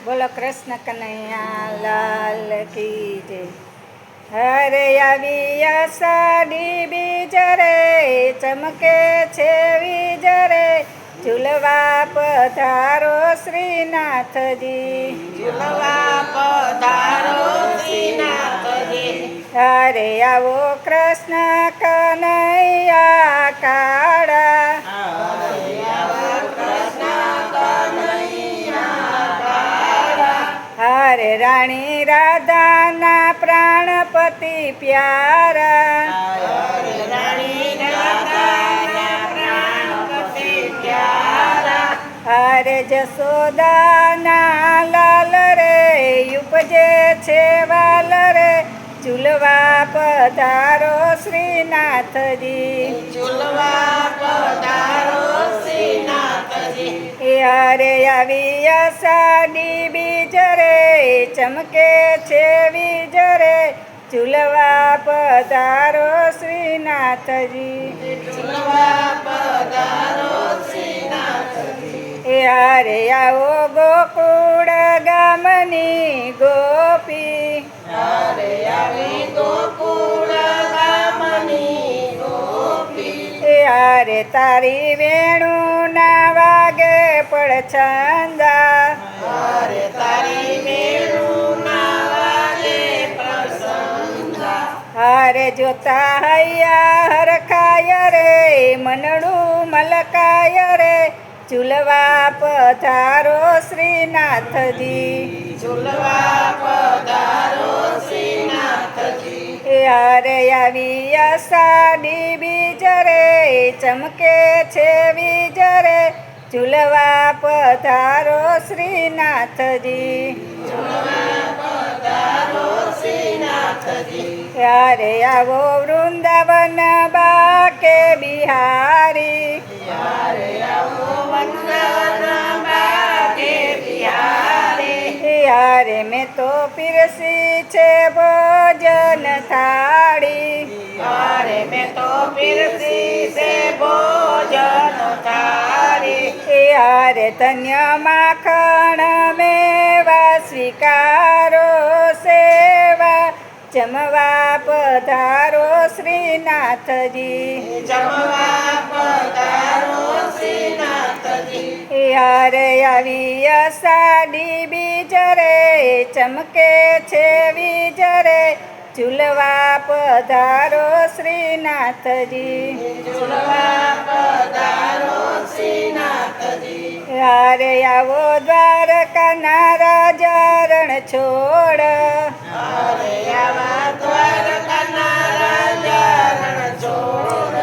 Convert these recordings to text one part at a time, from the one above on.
બોલો કૃષ્ણ કનૈયા લાલ કી જય. હરે આવી અષાઢી બીજ રે, ચમકે છે વીજ રે, ઝૂલવા પધારો શ્રીનાથજી. ઝૂલવા પધારો શ્રીનાથજી. હરે આવો કૃષ્ણ કનૈયા કાળા, હરે રાણી રાધાના પ્રાણપતિ પ્યારા, રાણી રાધાના પ્રાણપતિ પ્યારા. હરે જશોદાના લાલ રે, ઉપજે છે વાલ રે, ઝૂલવા પધારો શ્રીનાથજી. ઝૂલવા પધારો શ્રીનાથજી. હરે આવી અષાઢી બીજ રે, ચમકે છે વીજ રે, ઝૂલવા પધારો શ્રીનાથજી. ઝૂલવા પધારો શ્રીનાથજી. હરે આવો ગોકુળ ગામની ગોપી, હરે આવી ગોકુળ ગામની ગોપી. હરે તારી વેણુના વાગે પડછંદા, હરે તારી વેણુના વાગે પ્રસંગા. હરે જોતા હૈયા હરખાય રે, મનડું મલકાય રે, ઝૂલવા પધારો શ્રીનાથજી. ઝૂલવા પધારો શ્રીનાથજી. હરે આવી અષાઢી બીજ રે, ચમકે છે વીજ રે, ઝૂલવા પધારો શ્રીનાથજી. ઝૂલવા પધારો શ્રીનાથજી. હરે આવો વૃંદાવન બાકે બિહારી, હરે આવો વૃંદાવન બાકે બિહારી. હરે મેં તો પીરસી છે ભોજન થાળી, હરે મેં તો પીરસી છે ભોજન થાળી. હરે ધન્ય માખણ મેવા સ્વીકારો સેવા, જમવા પધારો શ્રીનાથજી. જમવા પધારો શ્રીનાથજી. હરે આવી અષાઢી બીજ રે, ચમકે છે વીજ રે, ઝૂલવા પધારો શ્રીનાથજી. ઝૂલવા પધારો શ્રીનાથજી. હરે આવો દ્વારકાના રાજા રણ છોડ, હરે આવા દ્વારકાના રાજા રણછોડ.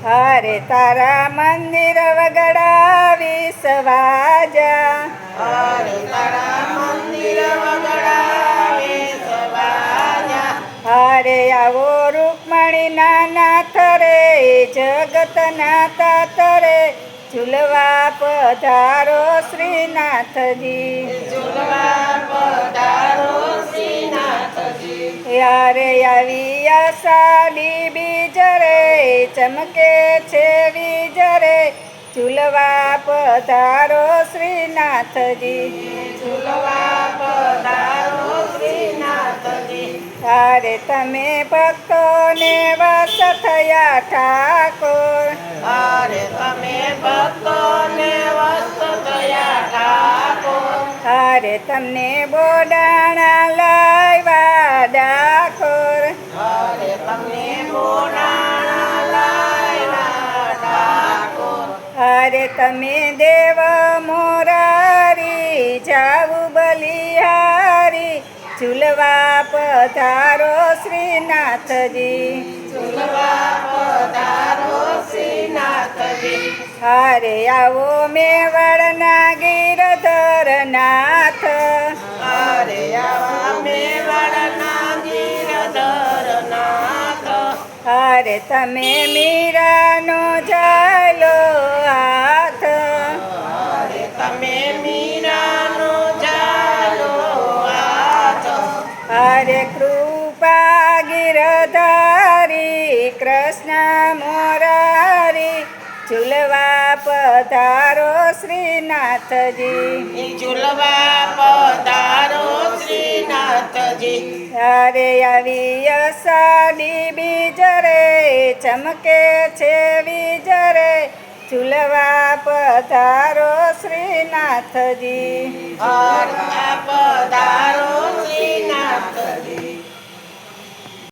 હરે તારા મંદિર વગડાવી સવાજા, હરે તારા મંદિર વગડાવે સવાજા. હરે આવો રૂકમણીના નાથ રે, જગતના તાત રે, ઝૂલવા પધારો શ્રીનાથજી. ઝૂલવા પધારો શ્રીનાથજી. હરે આવી અષાઢી બીજ રે, ચમકે છે વીજ રે, ઝૂલવા પધારો શ્રીનાથજી. ઝૂલવા પધારો શ્રીનાથજી. હરે તમે ભક્તોને વસ થયા ઠાકોર, હરે તમે ભક્તોને વસ્ત થયા ઠાકોર. હરે તમને બોડાણા લાવ્યા ડાકોર, હરે તમને બોડાણા લાવ્યા ઠાકોર. હરે તમે દેવ મોરારી જાવું બલિહારી, ઝૂલવા પધારો શ્રીનાથજી. ઝૂલવા પધારો શ્રીનાથજી. હરે આવો મેવાડના ગિરધર નાથ, હરે આવા મેવાડના ગિરધર નાથ. હરે તમે મીરાનો ઝાલો હાથ, હરે તમે મીરાનો ઝાલો હાથ. હરે કૃપા ગિરધારી કૃષ્ણ મોરારી, ઝૂલવા પધારો શ્રીનાથજી. ઝૂલવા પધારો ત્યારે આવી અષાઢી બીજ રે ચમકે છે વીજ રે ઝૂલવા પધારો શ્રીનાથજી. હરવા પધારો